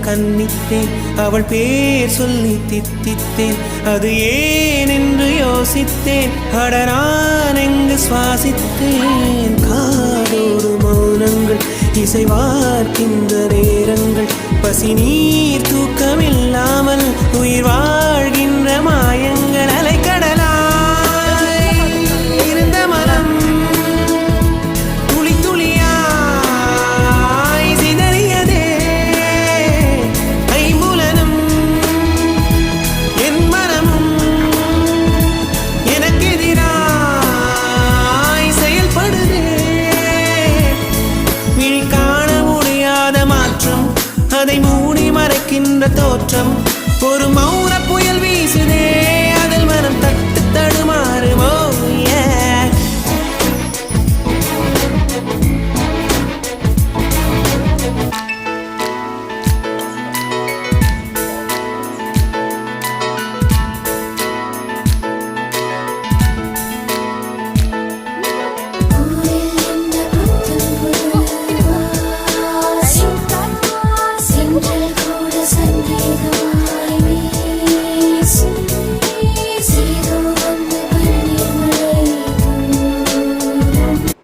கன்னித்தேன் அவள் பேர் சொல்லி தித்தித்தேன் அது ஏன் என்று யோசித்தேன் அட நான் எங்கு சுவாசித்தேன் காதோடு மௌனங்கள் இசைவார்க்கின்ற நேரங்கள் பசி நீர் தூக்கமில்லாமல் உயிர் வாழ்கின்ற மாயங்கள் அலைக்கடலாய் இருந்த மனம் துளி துளியாய் சிதறியதே ஐம்புலனும் என் மனமும் எனக்கெதிராய் செயல்படுதே விழி காண முடியாத மாற்றம் அதை மூடி மறைக்கின்ற தோற்றம் ஒரு மௌன